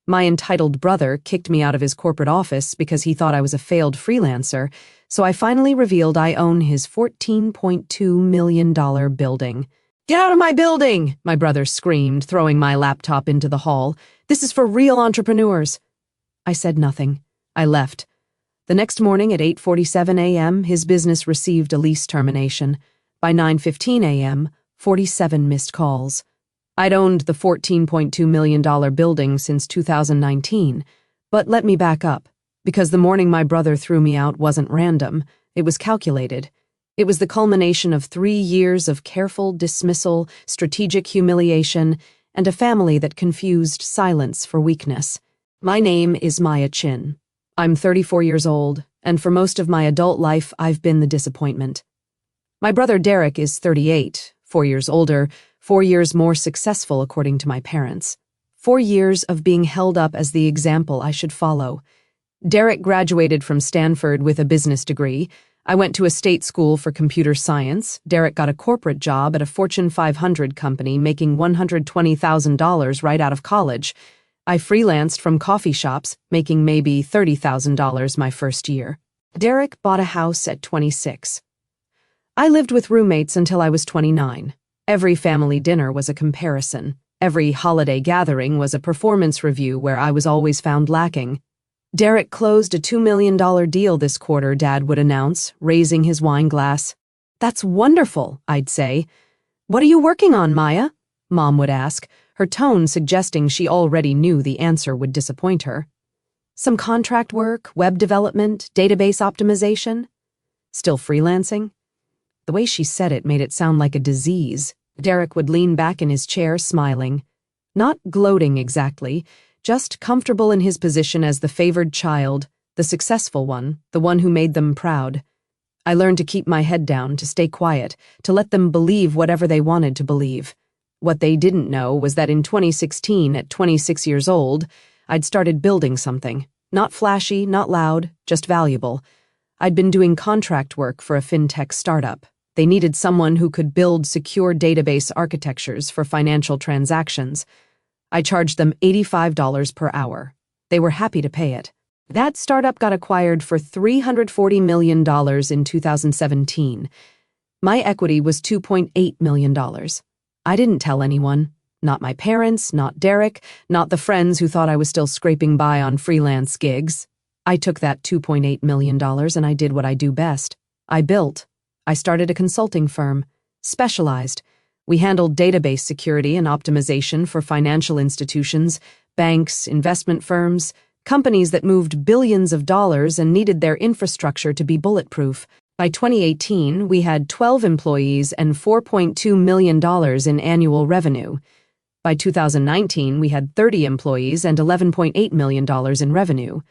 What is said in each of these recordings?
My entitled brother kicked me out of his corporate office because he thought I was a failed freelancer, so I finally revealed I own his $14.2 million building. "Get out of my building!" my brother screamed, throwing my laptop into the hall. "This is for real entrepreneurs." I said nothing. I left. The next morning at 8:47 a.m., his business received a lease termination. By 9:15 a.m., 47 missed calls. I'd owned the $14.2 million building since 2019, but let me back up, because the morning my brother threw me out wasn't random. It was calculated. It was the culmination of 3 years of careful dismissal, strategic humiliation, and a family that confused silence for weakness. My name is Maya Chin. I'm 34 years old, and for most of my adult life, I've been the disappointment. My brother Derek is 38, 4 years older, 4 years more successful according to my parents. 4 years of being held up as the example I should follow. Derek graduated from Stanford with a business degree. I went to a state school for computer science. Derek got a corporate job at a Fortune 500 company making $120,000 right out of college. I freelanced from coffee shops, making maybe $30,000 my first year. Derek bought a house at 26. I lived with roommates until I was 29. Every family dinner was a comparison. Every holiday gathering was a performance review where I was always found lacking. "Derek closed a $2 million deal this quarter," Dad would announce, raising his wine glass. "That's wonderful," I'd say. "What are you working on, Maya?" Mom would ask, her tone suggesting she already knew the answer would disappoint her. "Some contract work, web development, database optimization." "Still freelancing?" The way she said it made it sound like a disease. Derek would lean back in his chair, smiling. Not gloating exactly, just comfortable in his position as the favored child, the successful one, the one who made them proud. I learned to keep my head down, to stay quiet, to let them believe whatever they wanted to believe. What they didn't know was that in 2016, at 26 years old, I'd started building something. Not flashy, not loud, just valuable. I'd been doing contract work for a fintech startup. They needed someone who could build secure database architectures for financial transactions. I charged them $85 per hour. They were happy to pay it. That startup got acquired for $340 million in 2017. My equity was $2.8 million. I didn't tell anyone. Not my parents, not Derek, not the friends who thought I was still scraping by on freelance gigs. I took that $2.8 million and I did what I do best. I built. I started a consulting firm. Specialized. We handled database security and optimization for financial institutions, banks, investment firms, companies that moved billions of dollars and needed their infrastructure to be bulletproof. By 2018, we had 12 employees and $4.2 million in annual revenue. By 2019, we had 30 employees and $11.8 million in revenue.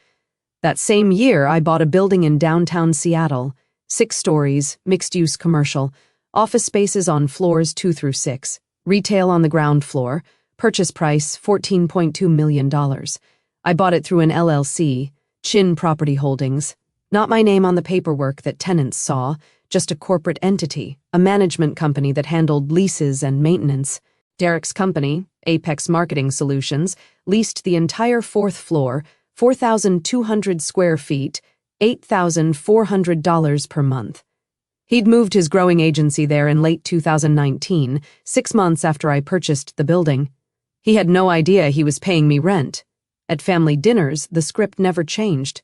That same year, I bought a building in downtown Seattle, 6 stories, mixed-use commercial, office spaces on floors 2 through 6, retail on the ground floor, purchase price $14.2 million. I bought it through an LLC, Chin Property Holdings. Not my name on the paperwork that tenants saw, just a corporate entity, a management company that handled leases and maintenance. Derek's company, Apex Marketing Solutions, leased the entire 4th floor, 4,200 square feet, $8,400 per month. He'd moved his growing agency there in late 2019, 6 months after I purchased the building. He had no idea he was paying me rent. At family dinners, the script never changed.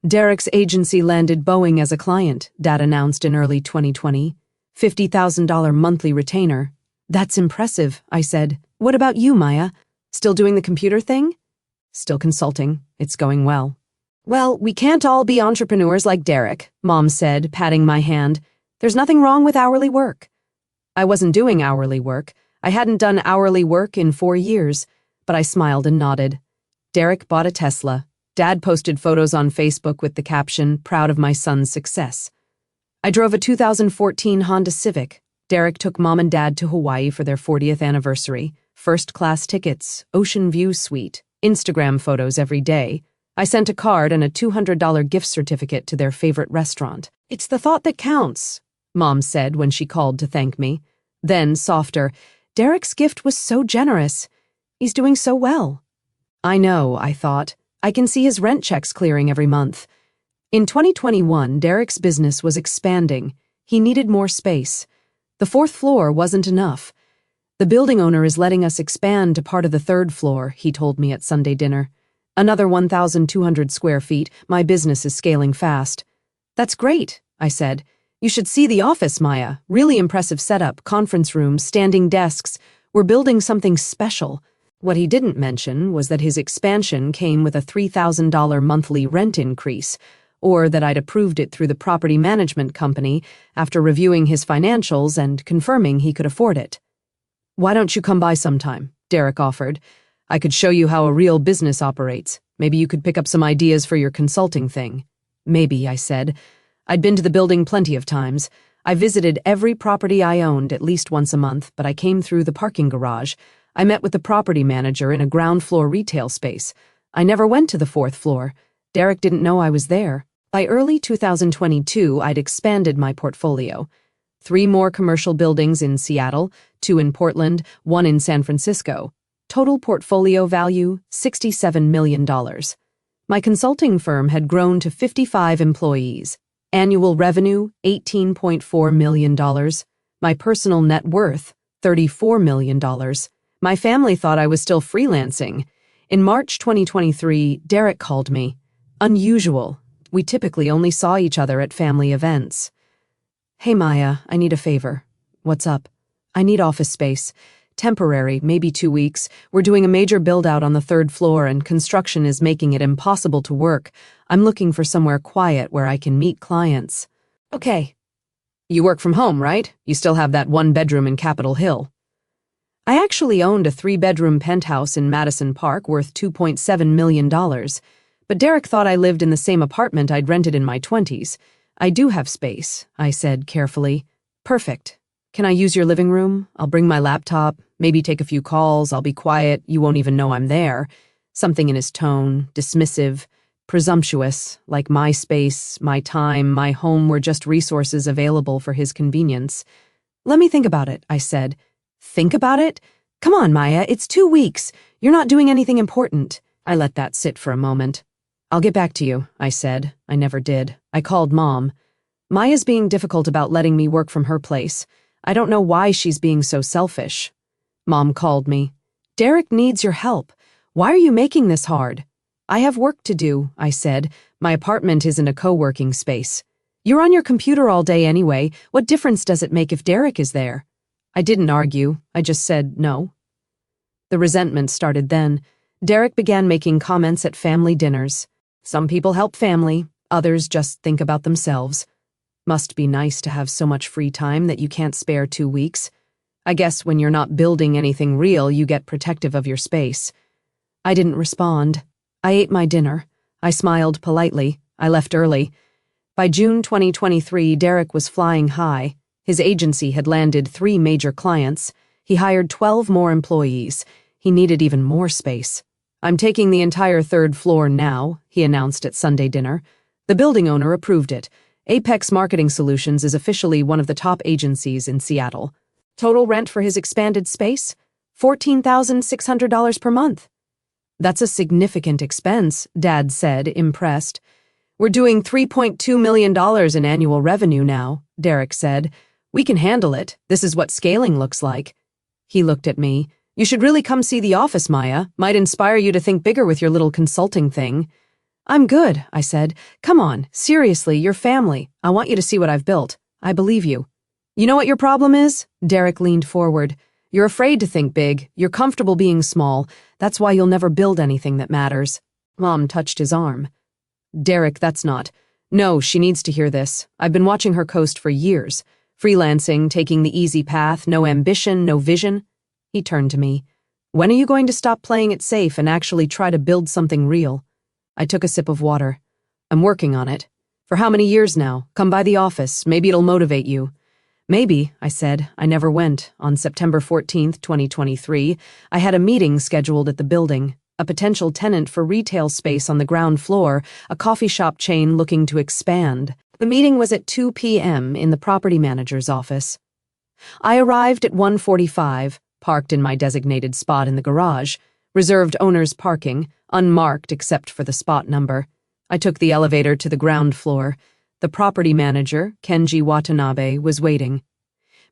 Derek's agency landed Boeing as a client, Dad announced in early 2020. $50,000 monthly retainer. "That's impressive," I said. "What about you, Maya? Still doing the computer thing?" "Still consulting. It's going well." "Well, we can't all be entrepreneurs like Derek," Mom said, patting my hand. "There's nothing wrong with hourly work." I wasn't doing hourly work. I hadn't done hourly work in 4 years, but I smiled and nodded. Derek bought a Tesla. Dad posted photos on Facebook with the caption, "Proud of my son's success." I drove a 2014 Honda Civic. Derek took Mom and Dad to Hawaii for their 40th anniversary. First-class tickets, ocean view suite, Instagram photos every day. I sent a card and a $200 gift certificate to their favorite restaurant. "It's the thought that counts," Mom said when she called to thank me. Then, softer, "Derek's gift was so generous. He's doing so well." I know, I thought. I can see his rent checks clearing every month. In 2021, Derek's business was expanding. He needed more space. The fourth floor wasn't enough. The building owner is letting us expand to part of the third floor, he told me at Sunday dinner. Another 1,200 square feet. My business is scaling fast. That's great, I said. You should see the office, Maya. Really impressive setup, conference rooms, standing desks. We're building something special. What he didn't mention was that his expansion came with a $3,000 monthly rent increase, or that I'd approved it through the property management company after reviewing his financials and confirming he could afford it. Why don't you come by sometime? Derek offered. I could show you how a real business operates. Maybe you could pick up some ideas for your consulting thing. Maybe, I said. I'd been to the building plenty of times. I visited every property I owned at least once a month, but I came through the parking garage. I met with the property manager in a ground floor retail space. I never went to the fourth floor. Derek didn't know I was there. By early 2022, I'd expanded my portfolio. 3 more commercial buildings in Seattle, 2 in Portland, 1 in San Francisco. Total portfolio value, $67 million. My consulting firm had grown to 55 employees. Annual revenue, $18.4 million. My personal net worth, $34 million. My family thought I was still freelancing. In March 2023, Derek called me. Unusual. We typically only saw each other at family events. Hey Maya, I need a favor. What's up? I need office space. Temporary, maybe 2 weeks. We're doing a major build-out on the 3rd floor and construction is making it impossible to work. I'm looking for somewhere quiet where I can meet clients. Okay. You work from home, right? You still have that 1 bedroom in Capitol Hill. I actually owned a 3-bedroom penthouse in Madison Park worth $2.7 million. But Derek thought I lived in the same apartment I'd rented in my 20s. I do have space, I said carefully. Perfect. Can I use your living room? I'll bring my laptop, maybe take a few calls, I'll be quiet, you won't even know I'm there. Something in his tone, dismissive, presumptuous, like my space, my time, my home were just resources available for his convenience. Let me think about it, I said. Think about it? Come on, Maya, it's 2 weeks. You're not doing anything important. I let that sit for a moment. I'll get back to you, I said. I never did. I called Mom. Maya's being difficult about letting me work from her place. I don't know why she's being so selfish. Mom called me. Derek needs your help. Why are you making this hard? I have work to do, I said. My apartment isn't a co-working space. You're on your computer all day anyway. What difference does it make if Derek is there? I didn't argue. I just said no. The resentment started then. Derek began making comments at family dinners. Some people help family, others just think about themselves. Must be nice to have so much free time that you can't spare 2 weeks. I guess when you're not building anything real, you get protective of your space. I didn't respond. I ate my dinner. I smiled politely. I left early. By June 2023, Derek was flying high. His agency had landed 3 major clients. He hired 12 more employees. He needed even more space. I'm taking the entire 3rd floor now, he announced at Sunday dinner. The building owner approved it. Apex Marketing Solutions is officially one of the top agencies in Seattle. Total rent for his expanded space? $14,600 per month. That's a significant expense, Dad said, impressed. We're doing $3.2 million in annual revenue now, Derek said. We can handle it. This is what scaling looks like. He looked at me. You should really come see the office, Maya. Might inspire you to think bigger with your little consulting thing. I'm good, I said. Come on, seriously, you're family. I want you to see what I've built. I believe you. You know what your problem is? Derek leaned forward. You're afraid to think big. You're comfortable being small. That's why you'll never build anything that matters. Mom touched his arm. Derek, that's not. No, she needs to hear this. I've been watching her coast for years. Freelancing, taking the easy path, no ambition, no vision. He turned to me. When are you going to stop playing it safe and actually try to build something real? I took a sip of water. I'm working on it. For how many years now? Come by the office. Maybe it'll motivate you. Maybe, I said. I never went. On September 14th, 2023, I had a meeting scheduled at the building. A potential tenant for retail space on the ground floor, a coffee shop chain looking to expand. The meeting was at 2 p.m. in the property manager's office. I arrived at 1:45, parked in my designated spot in the garage. Reserved owners parking, unmarked except for the spot number. I took the elevator to the ground floor. The property manager, Kenji Watanabe, was waiting.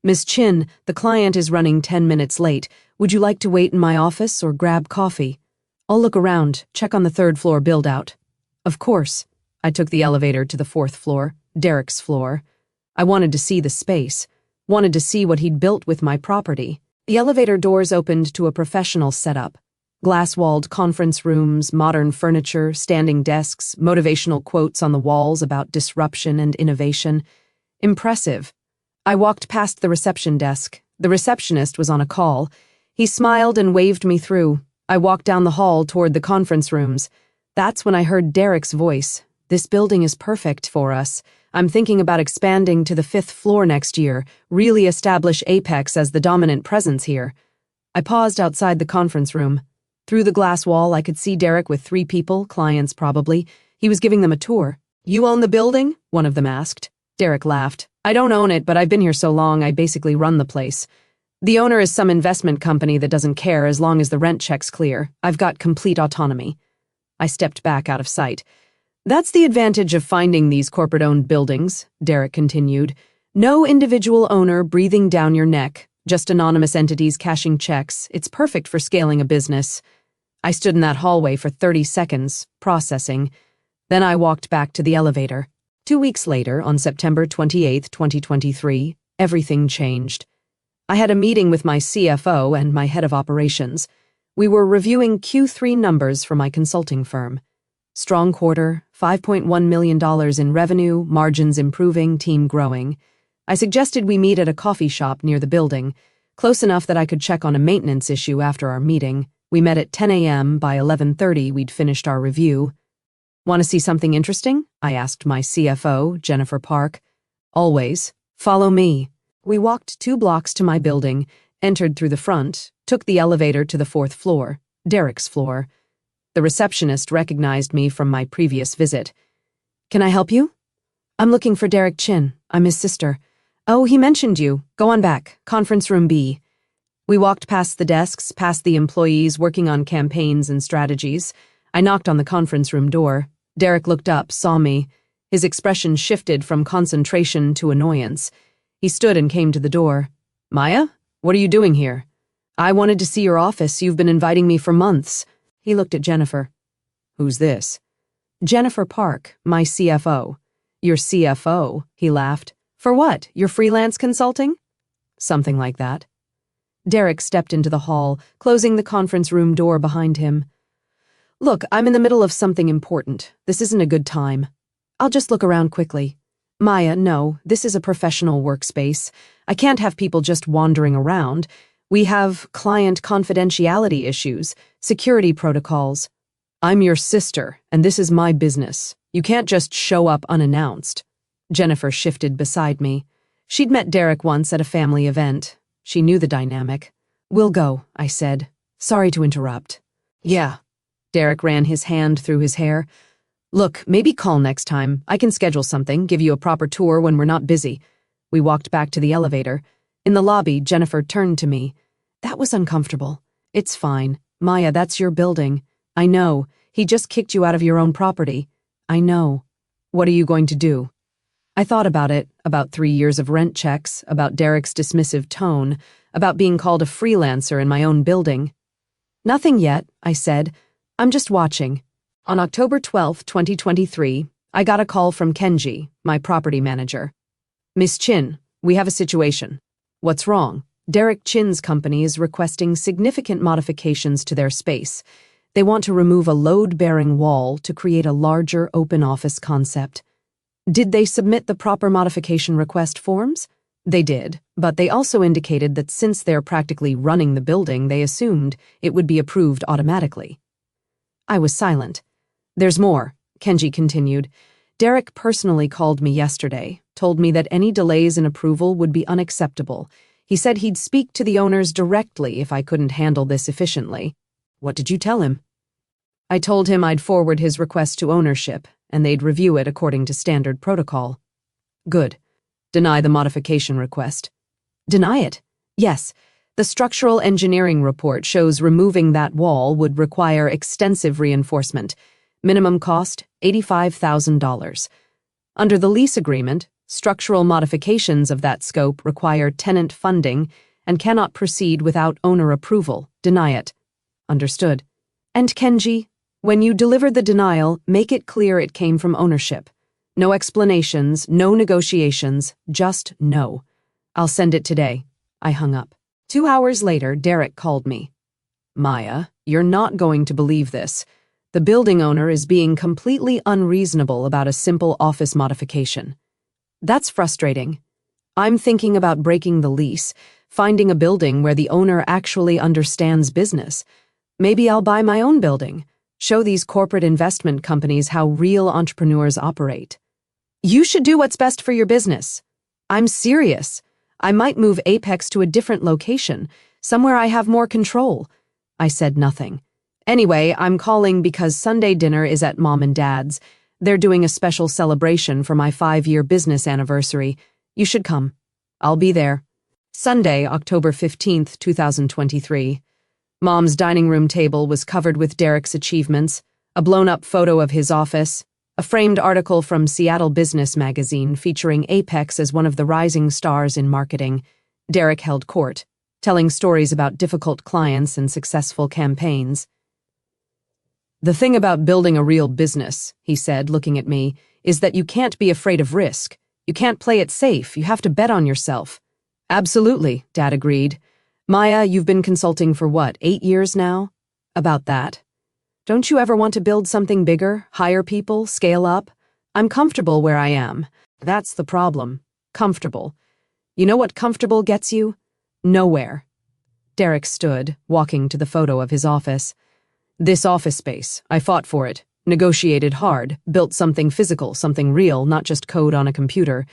"Miss Chin, the client is running 10 minutes late. Would you like to wait in my office or grab coffee? I'll look around, check on the third-floor build-out." "Of course." I took the elevator to the fourth floor, Derek's floor. I wanted to see the space, wanted to see what he'd built with my property. The elevator doors opened to a professional setup. Glass-walled conference rooms, modern furniture, standing desks, motivational quotes on the walls about disruption and innovation. Impressive. I walked past the reception desk. The receptionist was on a call. He smiled and waved me through. I walked down the hall toward the conference rooms. That's when I heard Derek's voice. "This building is perfect for us. I'm thinking about expanding to the 5th floor next year, really establish Apex as the dominant presence here." I paused outside the conference room. Through the glass wall, I could see Derek with 3 people, clients probably. He was giving them a tour. "You own the building?" one of them asked. Derek laughed. "I don't own it, but I've been here so long I basically run the place. The owner is some investment company that doesn't care as long as the rent check's clear. I've got complete autonomy." I stepped back out of sight. "That's the advantage of finding these corporate-owned buildings," Derek continued. "No individual owner breathing down your neck. Just anonymous entities cashing checks. It's perfect for scaling a business." I stood in that hallway for 30 seconds, processing. Then I walked back to the elevator. 2 weeks later, on September 28, 2023, everything changed. I had a meeting with my CFO and my head of operations. We were reviewing Q3 numbers for my consulting firm. Strong quarter, $5.1 million in revenue, margins improving, team growing. I suggested we meet at a coffee shop near the building, close enough that I could check on a maintenance issue after our meeting. We met at 10 a.m. By 11:30, we'd finished our review. "Want to see something interesting?" I asked my CFO, Jennifer Park. "Always. Follow me." We walked 2 blocks to my building, entered through the front, took the elevator to the 4th floor, Derek's floor. The receptionist recognized me from my previous visit. "Can I help you?" "I'm looking for Derek Chin. I'm his sister." "Oh, he mentioned you. Go on back. Conference room B." We walked past the desks, past the employees working on campaigns and strategies. I knocked on the conference room door. Derek looked up, saw me. His expression shifted from concentration to annoyance. He stood and came to the door. "Maya, what are you doing here?" "I wanted to see your office. You've been inviting me for months." He looked at Jennifer. "Who's this?" "Jennifer Park, my CFO." "Your CFO?" He laughed. "For what? Your freelance consulting?" "Something like that." Derek stepped into the hall, closing the conference room door behind him. "Look, I'm in the middle of something important. This isn't a good time. I'll just look around quickly." "Maya, no, this is a professional workspace. I can't have people just wandering around. We have client confidentiality issues, security protocols. I'm your sister, and this is my business. You can't just show up unannounced." Jennifer shifted beside me. She'd met Derek once at a family event. She knew the dynamic. "We'll go," I said. "Sorry to interrupt." "Yeah." Derek ran his hand through his hair. "Look, maybe call next time. I can schedule something, give you a proper tour when we're not busy." We walked back to the elevator. In the lobby, Jennifer turned to me. "That was uncomfortable." "It's fine. Maya, that's your building." "I know. He just kicked you out of your own property." "I know." "What are you going to do?" I thought about it, about 3 years of rent checks, about Derek's dismissive tone, about being called a freelancer in my own building. "Nothing yet," I said. "I'm just watching." On October 12, 2023, I got a call from Kenji, my property manager. "Miss Chin, we have a situation." "What's wrong?" "Derek Chin's company is requesting significant modifications to their space. They want to remove a load-bearing wall to create a larger open office concept." "Did they submit the proper modification request forms?" "They did, but they also indicated that since they're practically running the building, they assumed it would be approved automatically." I was silent. "There's more," Kenji continued. "Derek personally called me yesterday, told me that any delays in approval would be unacceptable. He said he'd speak to the owners directly if I couldn't handle this efficiently." "What did you tell him?" "I told him I'd forward his request to ownership, and they'd review it according to standard protocol." "Good. Deny the modification request." "Deny it?" "Yes. The structural engineering report shows removing that wall would require extensive reinforcement. Minimum cost, $85,000. Under the lease agreement, structural modifications of that scope require tenant funding and cannot proceed without owner approval. Deny it. Understood. And Kenji, when you deliver the denial, make it clear it came from ownership. No explanations, no negotiations, just no. I'll send it today. I hung up. 2 hours later, Derek called me. Maya, you're not going to believe this. The building owner is being completely unreasonable about a simple office modification. That's frustrating. I'm thinking about breaking the lease, finding a building where the owner actually understands business. Maybe I'll buy my own building. Show these corporate investment companies how real entrepreneurs operate. You should do what's best for your business. I'm serious. I might move Apex to a different location, somewhere I have more control. I said nothing. Anyway, I'm calling because Sunday dinner is at Mom and Dad's. They're doing a special celebration for my 5-year business anniversary. You should come. I'll be there. Sunday, October 15th, 2023. Mom's dining room table was covered with Derek's achievements, a blown-up photo of his office, a framed article from Seattle Business Magazine featuring Apex as one of the rising stars in marketing. Derek held court, telling stories about difficult clients and successful campaigns. The thing about building a real business, he said, looking at me, is that you can't be afraid of risk. You can't play it safe. You have to bet on yourself. Absolutely, Dad agreed. Maya, you've been consulting for what, 8 years now? About that. Don't you ever want to build something bigger, hire people, scale up? I'm comfortable where I am. That's the problem. Comfortable. You know what comfortable gets you? Nowhere. Derek stood, walking to the photo of his office. This office space, I fought for it, negotiated hard, built something physical, something real, not just code on a computer.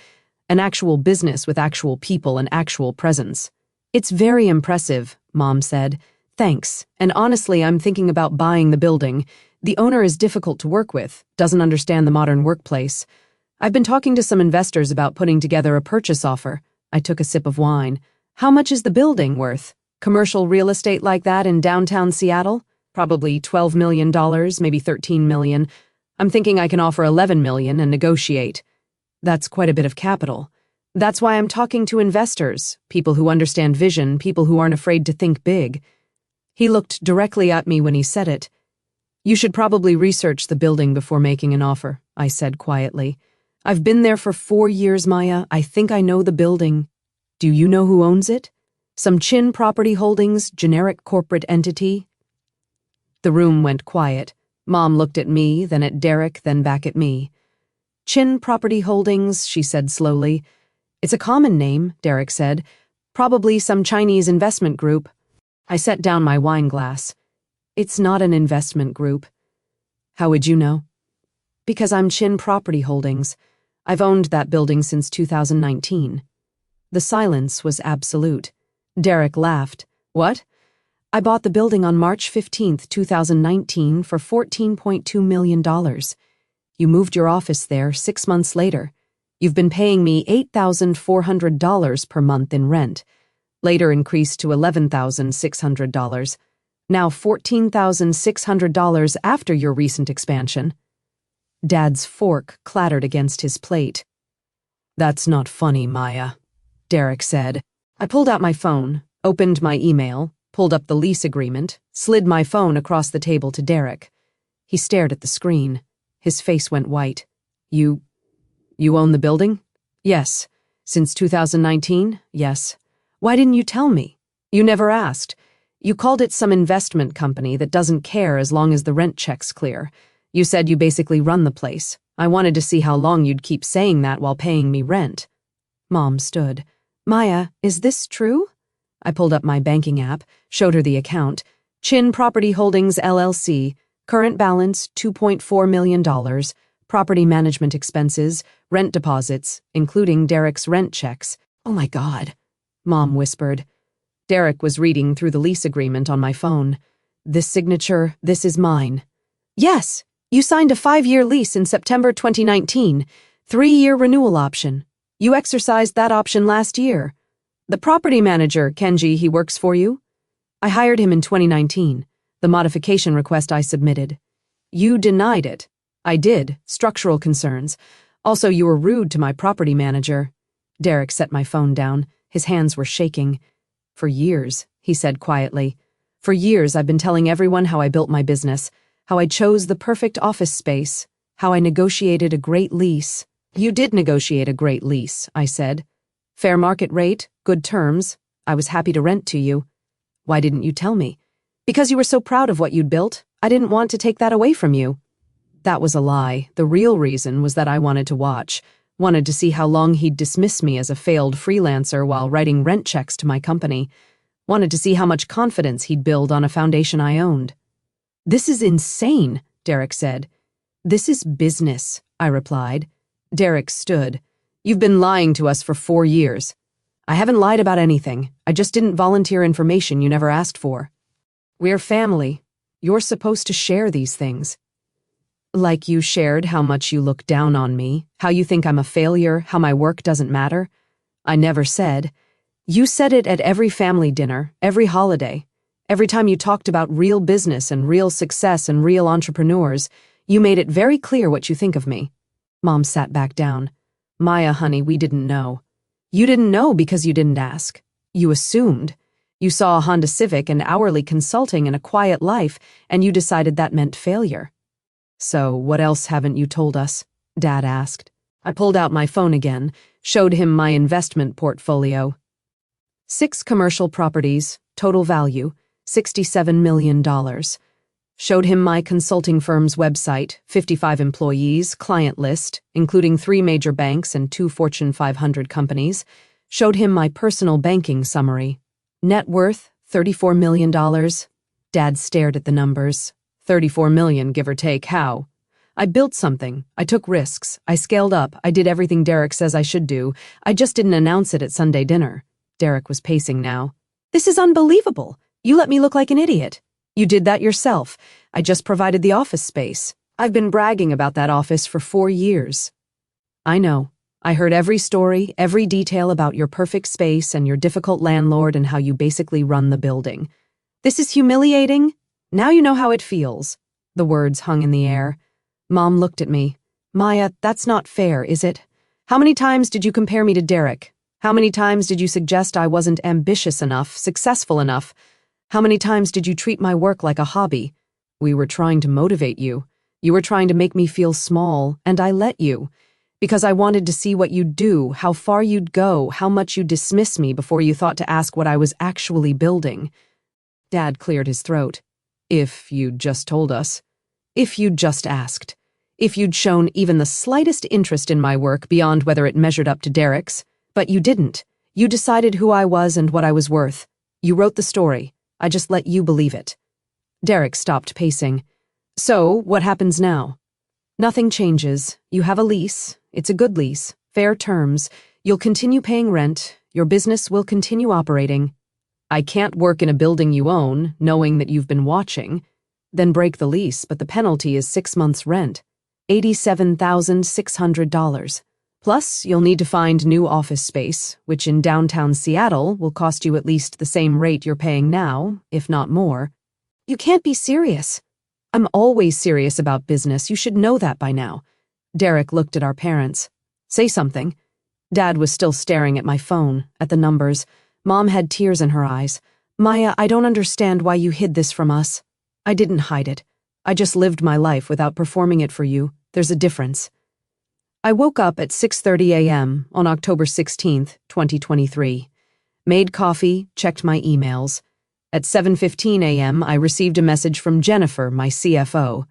An actual business with actual people and actual presence. It's very impressive, Mom said. Thanks, and honestly, I'm thinking about buying the building. The owner is difficult to work with, doesn't understand the modern workplace. I've been talking to some investors about putting together a purchase offer. I took a sip of wine. How much is the building worth? Commercial real estate like that in downtown Seattle? Probably $12 million, maybe $13 million. I'm thinking I can offer $11 million and negotiate. That's quite a bit of capital. That's why I'm talking to investors, people who understand vision, people who aren't afraid to think big. He looked directly at me when he said it. You should probably research the building before making an offer, I said quietly. I've been there for 4 years, Maya. I think I know the building. Do you know who owns it? Some Chin Property Holdings, generic corporate entity? The room went quiet. Mom looked at me, then at Derek, then back at me. Chin Property Holdings, she said slowly. It's a common name, Derek said. Probably some Chinese investment group. I set down my wine glass. It's not an investment group. How would you know? Because I'm Chin Property Holdings. I've owned that building since 2019. The silence was absolute. Derek laughed. What? I bought the building on March 15th, 2019 for $14.2 million. You moved your office there 6 months later. You've been paying me $8,400 per month in rent. Later increased to $11,600. Now $14,600 after your recent expansion. Dad's fork clattered against his plate. That's not funny, Maya, Derek said. I pulled out my phone, opened my email, pulled up the lease agreement, slid my phone across the table to Derek. He stared at the screen. His face went white. You own the building? Yes. Since 2019? Yes. Why didn't you tell me? You never asked. You called it some investment company that doesn't care as long as the rent check's clear. You said you basically run the place. I wanted to see how long you'd keep saying that while paying me rent. Mom stood. Maya, is this true? I pulled up my banking app, showed her the account. Chin Property Holdings, LLC. Current balance, $2.4 million. Property management expenses, rent deposits, including Derek's rent checks. Oh my God, Mom whispered. Derek was reading through the lease agreement on my phone. This signature, this is mine. Yes, you signed a 5-year lease in September 2019, 3-year renewal option. You exercised that option last year. The property manager, Kenji, he works for you? I hired him in 2019, the modification request I submitted. You denied it. I did, structural concerns. Also, you were rude to my property manager. Derek set my phone down. His hands were shaking. For years, he said quietly. For years, I've been telling everyone how I built my business, how I chose the perfect office space, how I negotiated a great lease. You did negotiate a great lease, I said. Fair market rate, good terms. I was happy to rent to you. Why didn't you tell me? Because you were so proud of what you'd built. I didn't want to take that away from you. That was a lie. The real reason was that I wanted to watch, wanted to see how long he'd dismiss me as a failed freelancer while writing rent checks to my company, wanted to see how much confidence he'd build on a foundation I owned. This is insane, Derek said. This is business, I replied. Derek stood. You've been lying to us for 4 years. I haven't lied about anything. I just didn't volunteer information you never asked for. We're family. You're supposed to share these things. Like you shared how much you look down on me, how you think I'm a failure, how my work doesn't matter. I never said. You said it at every family dinner, every holiday. Every time you talked about real business and real success and real entrepreneurs, you made it very clear what you think of me. Mom sat back down. Maya, honey, we didn't know. You didn't know because you didn't ask. You assumed. You saw a Honda Civic and hourly consulting and a quiet life, and you decided that meant failure. So, what else haven't you told us? Dad asked. I pulled out my phone again, showed him my investment portfolio. 6 commercial properties, total value, $67 million. Showed him my consulting firm's website, 55 employees, client list, including 3 major banks and 2 Fortune 500 companies. Showed him my personal banking summary. Net worth, $34 million. Dad stared at the numbers. 34 million, give or take, how? I built something. I took risks. I scaled up. I did everything Derek says I should do. I just didn't announce it at Sunday dinner. Derek was pacing now. This is unbelievable. You let me look like an idiot. You did that yourself. I just provided the office space. I've been bragging about that office for 4 years. I know. I heard every story, every detail about your perfect space and your difficult landlord and how you basically run the building. This is humiliating. Now you know how it feels. The words hung in the air. Mom looked at me. Maya, that's not fair, is it? How many times did you compare me to Derek? How many times did you suggest I wasn't ambitious enough, successful enough? How many times did you treat my work like a hobby? We were trying to motivate you. You were trying to make me feel small, and I let you. Because I wanted to see what you'd do, how far you'd go, how much you'd dismiss me before you thought to ask what I was actually building. Dad cleared his throat. If you'd just told us. If you'd just asked. If you'd shown even the slightest interest in my work beyond whether it measured up to Derek's. But you didn't. You decided who I was and what I was worth. You wrote the story. I just let you believe it. Derek stopped pacing. So, what happens now? Nothing changes. You have a lease. It's a good lease. Fair terms. You'll continue paying rent. Your business will continue operating. I can't work in a building you own, knowing that you've been watching. Then break the lease, but the penalty is 6 months' rent. $87,600. Plus, you'll need to find new office space, which in downtown Seattle will cost you at least the same rate you're paying now, if not more. You can't be serious. I'm always serious about business. You should know that by now. Derek looked at our parents. Say something. Dad was still staring at my phone, at the numbers. Mom had tears in her eyes. Maya, I don't understand why you hid this from us. I didn't hide it. I just lived my life without performing it for you. There's a difference. I woke up at 6:30 a.m. on October 16th, 2023. Made coffee, checked my emails. At 7:15 a.m., I received a message from Jennifer, my CFO.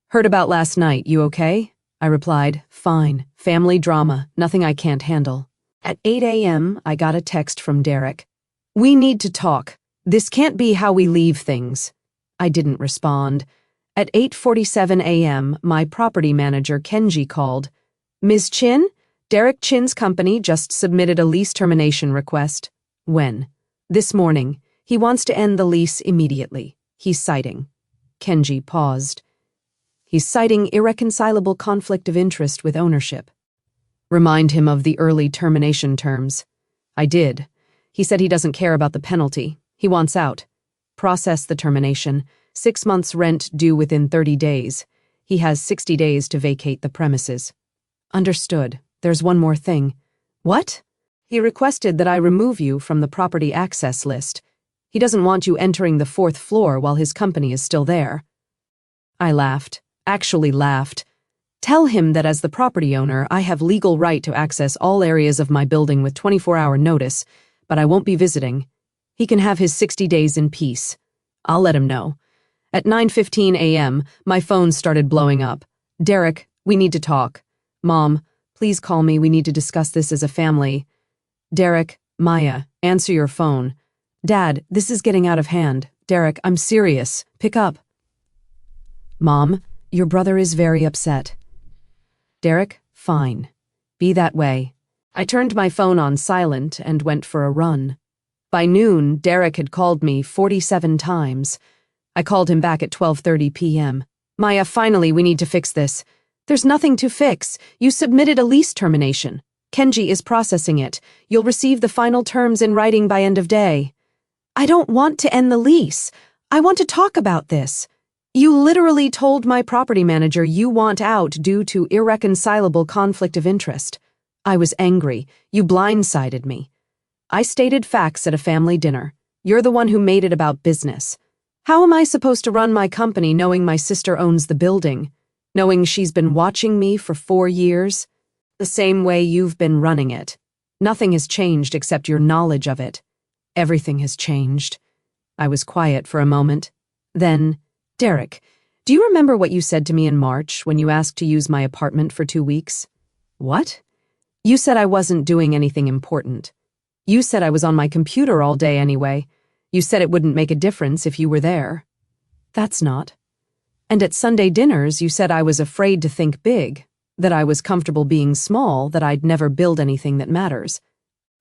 Heard about last night, you okay? I replied, fine, family drama, nothing I can't handle. At 8 a.m., I got a text from Derek. We need to talk. This can't be how we leave things. I didn't respond. At 8:47 a.m., my property manager, Kenji, called. Ms. Chin, Derek Chin's company just submitted a lease termination request. When? This morning. He wants to end the lease immediately. He's citing. Kenji paused. He's citing irreconcilable conflict of interest with ownership. Remind him of the early termination terms. I did. He said he doesn't care about the penalty. He wants out. Process the termination. 6 months' rent due within 30 days. He has 60 days to vacate the premises. Understood. There's one more thing. What? He requested that I remove you from the property access list. He doesn't want you entering the 4th floor while his company is still there. I laughed. Actually laughed. Tell him that as the property owner, I have legal right to access all areas of my building with 24-hour notice, but I won't be visiting. He can have his 60 days in peace. I'll let him know. At 9:15 a.m., my phone started blowing up. Derek, we need to talk. Mom, please call me. We need to discuss this as a family. Derek, Maya, answer your phone. Dad, this is getting out of hand. Derek, I'm serious. Pick up. Mom, your brother is very upset. Derek, fine. Be that way. I turned my phone on silent and went for a run. By noon, Derek had called me 47 times. I called him back at 12:30 p.m. Maya, finally, we need to fix this. There's nothing to fix. You submitted a lease termination. Kenji is processing it. You'll receive the final terms in writing by end of day. I don't want to end the lease. I want to talk about this. You literally told my property manager you want out due to irreconcilable conflict of interest. I was angry. You blindsided me. I stated facts at a family dinner. You're the one who made it about business. How am I supposed to run my company knowing my sister owns the building? Knowing she's been watching me for 4 years? The same way you've been running it. Nothing has changed except your knowledge of it. Everything has changed. I was quiet for a moment. Then, Derek, do you remember what you said to me in March when you asked to use my apartment for 2 weeks? What? You said I wasn't doing anything important. You said I was on my computer all day anyway. You said it wouldn't make a difference if you were there. That's not. And at Sunday dinners, you said I was afraid to think big, that I was comfortable being small, that I'd never build anything that matters.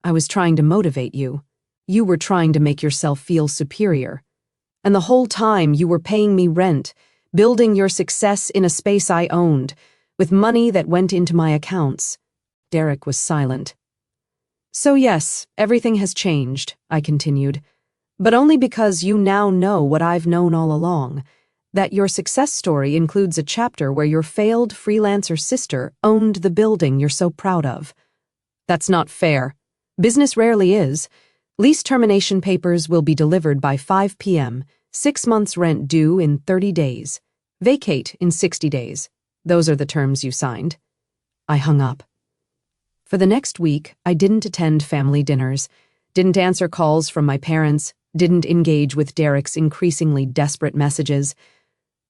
I was trying to motivate you. You were trying to make yourself feel superior. And the whole time you were paying me rent, building your success in a space I owned, with money that went into my accounts. Derek was silent. So yes, everything has changed, I continued, but only because you now know what I've known all along, that your success story includes a chapter where your failed freelancer sister owned the building you're so proud of. That's not fair. Business rarely is. Lease termination papers will be delivered by 5 p.m., 6 months' rent due in 30 days. Vacate in 60 days. Those are the terms you signed. I hung up. For the next week, I didn't attend family dinners, didn't answer calls from my parents, didn't engage with Derek's increasingly desperate messages.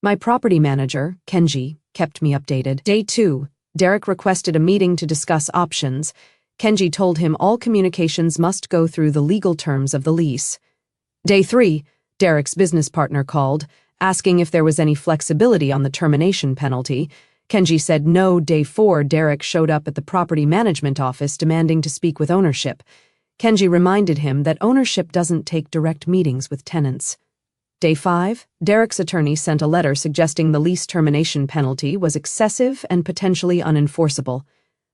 My property manager, Kenji, kept me updated. Day 2, Derek requested a meeting to discuss options. Kenji told him all communications must go through the legal terms of the lease. Day 3, Derek's business partner called, asking if there was any flexibility on the termination penalty. Kenji said no. Day 4, Derek showed up at the property management office demanding to speak with ownership. Kenji reminded him that ownership doesn't take direct meetings with tenants. Day 5, Derek's attorney sent a letter suggesting the lease termination penalty was excessive and potentially unenforceable.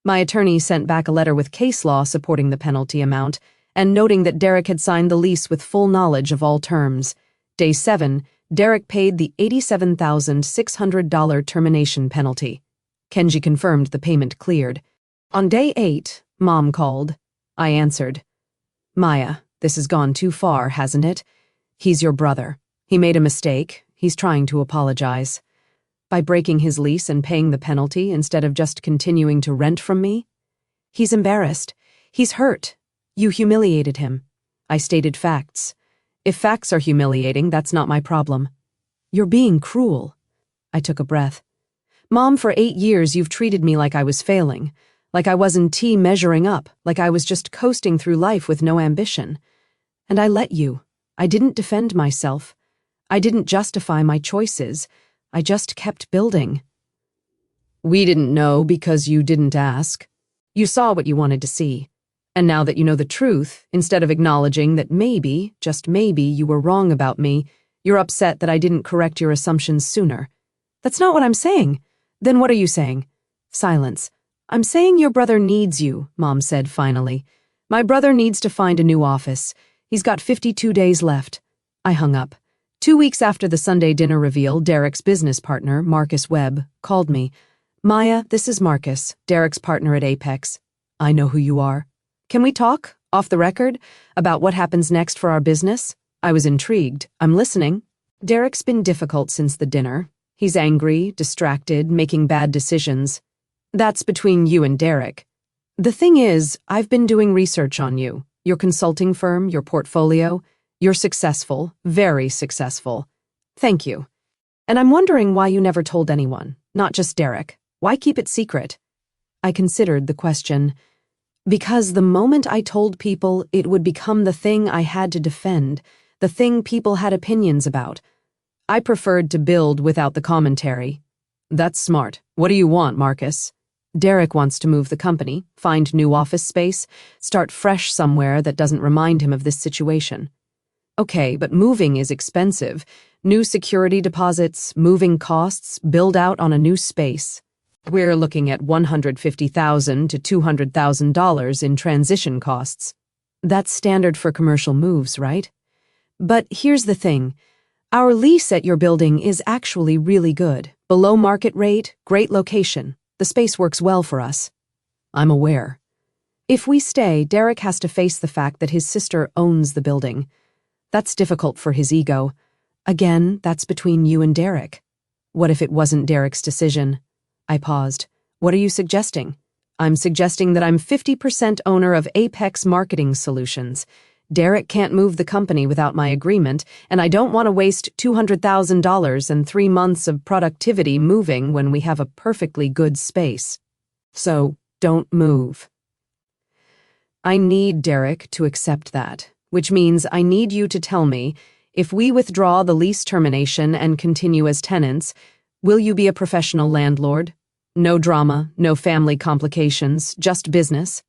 My attorney sent back a letter with case law supporting the penalty amount and noting that Derek had signed the lease with full knowledge of all terms. Day 7, Derek paid the $87,600 termination penalty. Kenji confirmed the payment cleared. On day 8, Mom called. I answered. Maya, this has gone too far, hasn't it? He's your brother. He made a mistake. He's trying to apologize. By breaking his lease and paying the penalty instead of just continuing to rent from me? He's embarrassed. He's hurt. You humiliated him. I stated facts. If facts are humiliating, that's not my problem. You're being cruel. I took a breath. Mom, for 8 years you've treated me like I was failing, like I wasn't measuring up, like I was just coasting through life with no ambition. And I let you. I didn't defend myself. I didn't justify my choices. I just kept building. We didn't know because you didn't ask. You saw what you wanted to see. And now that you know the truth, instead of acknowledging that maybe, just maybe, you were wrong about me, you're upset that I didn't correct your assumptions sooner. That's not what I'm saying. Then what are you saying? Silence. I'm saying your brother needs you, Mom said finally. My brother needs to find a new office. He's got 52 days left. I hung up. 2 weeks after the Sunday dinner reveal, Derek's business partner, Marcus Webb, called me. Maya, this is Marcus, Derek's partner at Apex. I know who you are. Can we talk, off the record, about what happens next for our business? I was intrigued. I'm listening. Derek's been difficult since the dinner. He's angry, distracted, making bad decisions. That's between you and Derek. The thing is, I've been doing research on you, your consulting firm, your portfolio. You're successful, very successful. Thank you. And I'm wondering why you never told anyone, not just Derek. Why keep it secret? I considered the question. Because the moment I told people, it would become the thing I had to defend, the thing people had opinions about. I preferred to build without the commentary. That's smart. What do you want, Marcus? Derek wants to move the company, find new office space, start fresh somewhere that doesn't remind him of this situation. Okay, but moving is expensive. New security deposits, moving costs, build out on a new space. We're looking at $150,000 to $200,000 in transition costs. That's standard for commercial moves, right? But here's the thing. Our lease at your building is actually really good. Below market rate, great location. The space works well for us. I'm aware. If we stay, Derek has to face the fact that his sister owns the building. That's difficult for his ego. Again, that's between you and Derek. What if it wasn't Derek's decision? I paused. What are you suggesting? I'm suggesting that I'm 50% owner of Apex Marketing Solutions. Derek can't move the company without my agreement, and I don't want to waste $200,000 and 3 months of productivity moving when we have a perfectly good space. So, don't move. I need Derek to accept that, which means I need you to tell me, if we withdraw the lease termination and continue as tenants, will you be a professional landlord? No drama, no family complications, just business?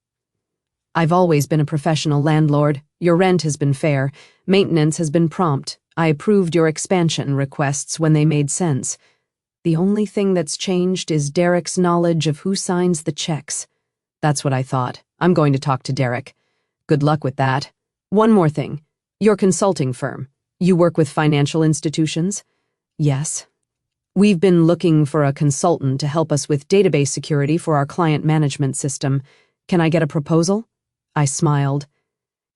I've always been a professional landlord. Your rent has been fair. Maintenance has been prompt. I approved your expansion requests when they made sense. The only thing that's changed is Derek's knowledge of who signs the checks. That's what I thought. I'm going to talk to Derek. Good luck with that. One more thing. Your consulting firm. You work with financial institutions? Yes. We've been looking for a consultant to help us with database security for our client management system. Can I get a proposal? I smiled.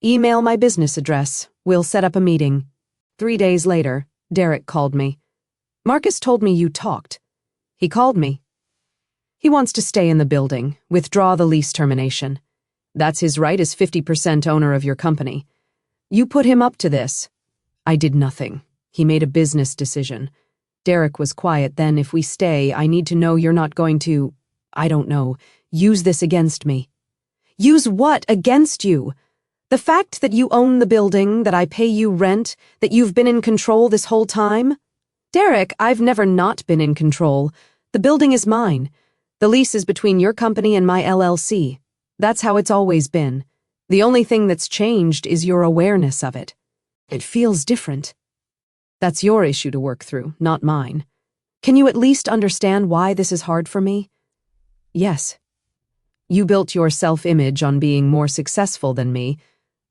Email my business address. We'll set up a meeting. 3 days later, Derek called me. Marcus told me you talked. He called me. He wants to stay in the building, withdraw the lease termination. That's his right as 50% owner of your company. You put him up to this. I did nothing. He made a business decision. Derek was quiet then. If we stay, I need to know you're not going to, I don't know, use this against me. Use what against you? The fact that you own the building, that I pay you rent, that you've been in control this whole time? Derek, I've never not been in control. The building is mine. The lease is between your company and my LLC. That's how it's always been. The only thing that's changed is your awareness of it. It feels different. That's your issue to work through, not mine. Can you at least understand why this is hard for me? Yes. You built your self-image on being more successful than me,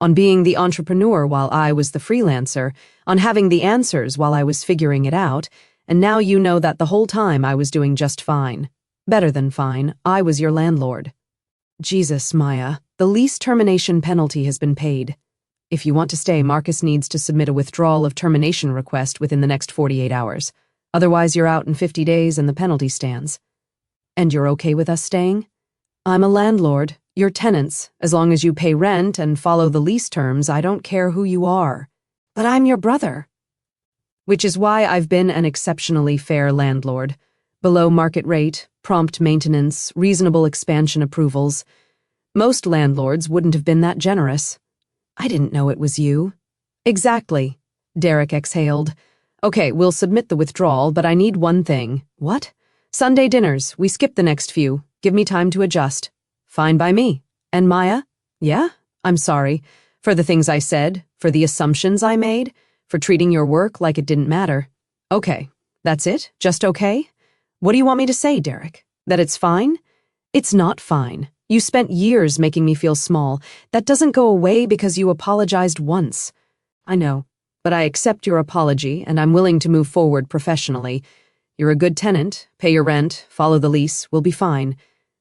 on being the entrepreneur while I was the freelancer, on having the answers while I was figuring it out, and now you know that the whole time I was doing just fine. Better than fine. I was your landlord. Jesus, Maya, the lease termination penalty has been paid. If you want to stay, Marcus needs to submit a withdrawal of termination request within the next 48 hours. Otherwise, you're out in 50 days and the penalty stands. And you're okay with us staying? I'm a landlord. You're tenants. As long as you pay rent and follow the lease terms, I don't care who you are. But I'm your brother. Which is why I've been an exceptionally fair landlord. Below market rate, prompt maintenance, reasonable expansion approvals. Most landlords wouldn't have been that generous. I didn't know it was you. Exactly. Derek exhaled. Okay, we'll submit the withdrawal, but I need one thing. What? Sunday dinners. We skip the next few. Give me time to adjust. Fine by me. And Maya? Yeah? I'm sorry. For the things I said, for the assumptions I made, for treating your work like it didn't matter. Okay. That's it? Just okay? What do you want me to say, Derek? That it's fine? It's not fine. You spent years making me feel small. That doesn't go away because you apologized once. I know, but I accept your apology and I'm willing to move forward professionally. You're a good tenant, pay your rent, follow the lease, we'll be fine.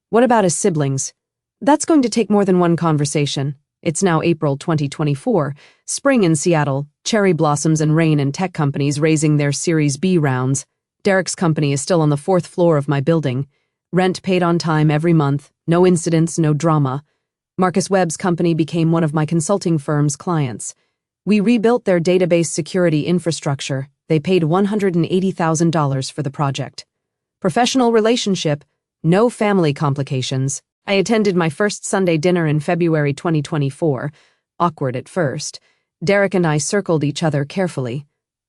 What about his siblings? That's going to take more than one conversation. It's now April 2024, spring in Seattle, cherry blossoms and rain and tech companies raising their Series B rounds. Derek's company is still on the 4th floor of my building. Rent paid on time every month, no incidents, no drama. Marcus Webb's company became one of my consulting firm's clients. We rebuilt their database security infrastructure. They paid $180,000 for the project. Professional relationship, no family complications. I attended my first Sunday dinner in February 2024. Awkward at first. Derek and I circled each other carefully.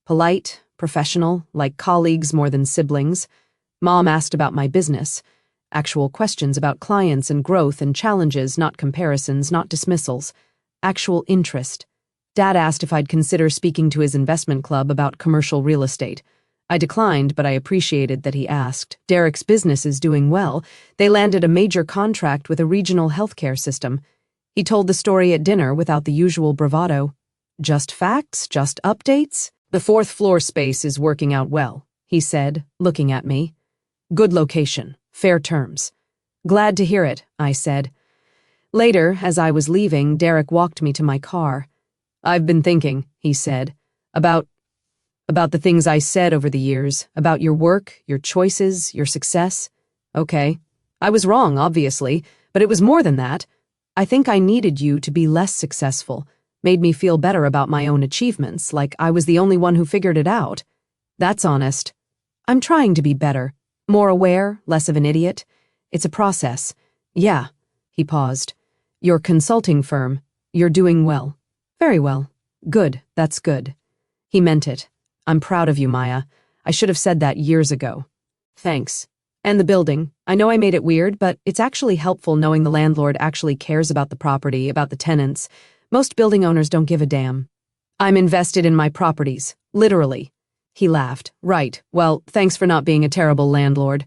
Polite, professional, like colleagues more than siblings. Mom asked about my business. Actual questions about clients and growth and challenges, not comparisons, not dismissals. Actual interest. Dad asked if I'd consider speaking to his investment club about commercial real estate. I declined, but I appreciated that he asked. Derek's business is doing well. They landed a major contract with a regional healthcare system. He told the story at dinner without the usual bravado. Just facts, just updates. The 4th floor space is working out well, he said, looking at me. Good location, fair terms. Glad to hear it, I said. Later, as I was leaving, Derek walked me to my car. I've been thinking, he said, about the things I said over the years, about your work, your choices, your success. Okay. I was wrong, obviously, but it was more than that. I think I needed you to be less successful, made me feel better about my own achievements, like I was the only one who figured it out. That's honest. I'm trying to be better, more aware, less of an idiot. It's a process. Yeah, he paused. Your consulting firm, you're doing well. Very well. Good, that's good. He meant it. I'm proud of you, Maya. I should have said that years ago. Thanks. And the building. I know I made it weird, but it's actually helpful knowing the landlord actually cares about the property, about the tenants. Most building owners don't give a damn. I'm invested in my properties, literally. He laughed. Right. Well, thanks for not being a terrible landlord.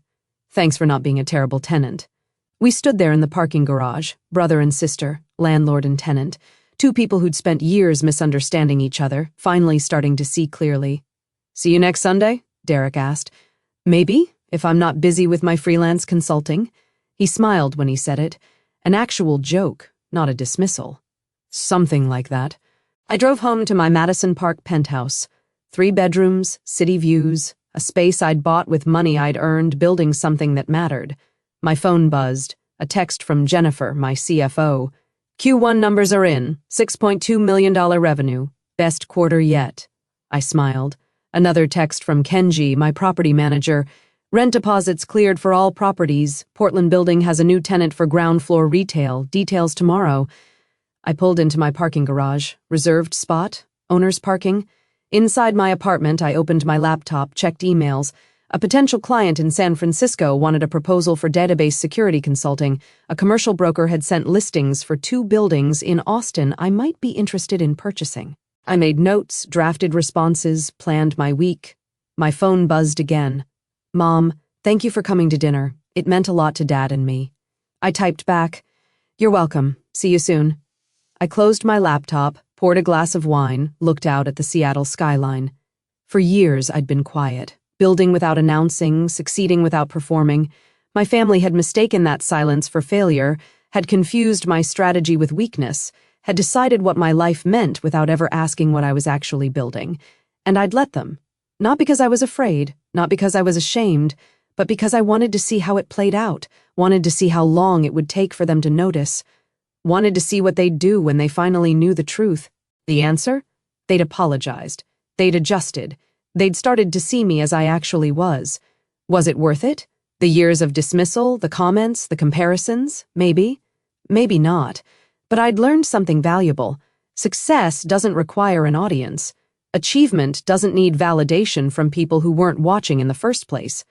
Thanks for not being a terrible tenant. We stood there in the parking garage, brother and sister, landlord and tenant. Two people who'd spent years misunderstanding each other, finally starting to see clearly. See you next Sunday? Derek asked. Maybe, if I'm not busy with my freelance consulting. He smiled when he said it. An actual joke, not a dismissal. Something like that. I drove home to my Madison Park penthouse. 3 bedrooms, city views, a space I'd bought with money I'd earned building something that mattered. My phone buzzed. A text from Jennifer, my CFO. Q1 numbers are in, $6.2 million revenue, best quarter yet. I smiled. Another text from Kenji, my property manager. Rent deposits cleared for all properties. Portland building has a new tenant for ground floor retail. Details tomorrow. I pulled into my parking garage. Reserved spot. Owner's parking. Inside my apartment, I opened my laptop, checked emails. A potential client in San Francisco wanted a proposal for database security consulting. A commercial broker had sent listings for 2 buildings in Austin I might be interested in purchasing. I made notes, drafted responses, planned my week. My phone buzzed again. Mom, thank you for coming to dinner. It meant a lot to Dad and me. I typed back, You're welcome. See you soon. I closed my laptop, poured a glass of wine, looked out at the Seattle skyline. For years, I'd been quiet. Building without announcing, succeeding without performing. My family had mistaken that silence for failure, had confused my strategy with weakness, had decided what my life meant without ever asking what I was actually building. And I'd let them. Not because I was afraid, not because I was ashamed, but because I wanted to see how it played out, wanted to see how long it would take for them to notice, wanted to see what they'd do when they finally knew the truth. The answer? They'd apologized. They'd adjusted. They'd started to see me as I actually was. Was it worth it? The years of dismissal, the comments, the comparisons? Maybe. Maybe not. But I'd learned something valuable. Success doesn't require an audience. Achievement doesn't need validation from people who weren't watching in the first place.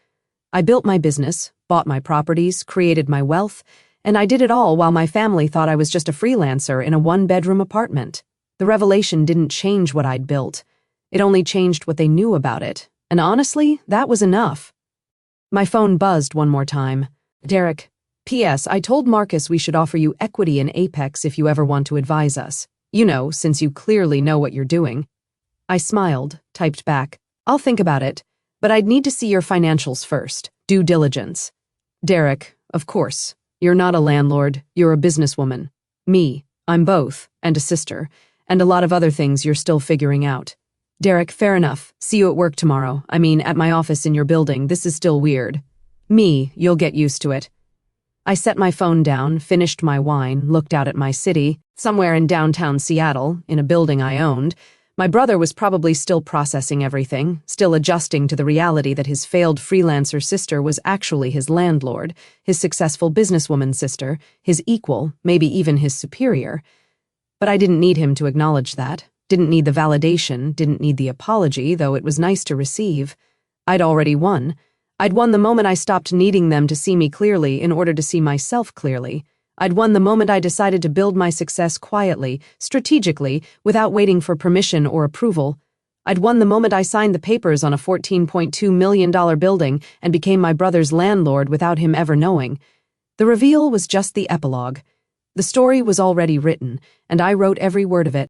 I built my business, bought my properties, created my wealth, and I did it all while my family thought I was just a freelancer in a 1-bedroom apartment. The revelation didn't change what I'd built. It only changed what they knew about it, and honestly, that was enough. My phone buzzed one more time. Derek, P.S. I told Marcus we should offer you equity in Apex if you ever want to advise us. You know, since you clearly know what you're doing. I smiled, typed back, I'll think about it, but I'd need to see your financials first. Due diligence. Derek, of course. You're not a landlord, you're a businesswoman. Me, I'm both, and a sister, and a lot of other things you're still figuring out. Derek, fair enough. See you at work tomorrow. I mean, at my office in your building. This is still weird. Me, you'll get used to it. I set my phone down, finished my wine, looked out at my city, somewhere in downtown Seattle, in a building I owned. My brother was probably still processing everything, still adjusting to the reality that his failed freelancer sister was actually his landlord, his successful businesswoman sister, his equal, maybe even his superior. But I didn't need him to acknowledge that, didn't need the validation, didn't need the apology, though it was nice to receive. I'd already won. I'd won the moment I stopped needing them to see me clearly in order to see myself clearly. I'd won the moment I decided to build my success quietly, strategically, without waiting for permission or approval. I'd won the moment I signed the papers on a $14.2 million building and became my brother's landlord without him ever knowing. The reveal was just the epilogue. The story was already written, and I wrote every word of it.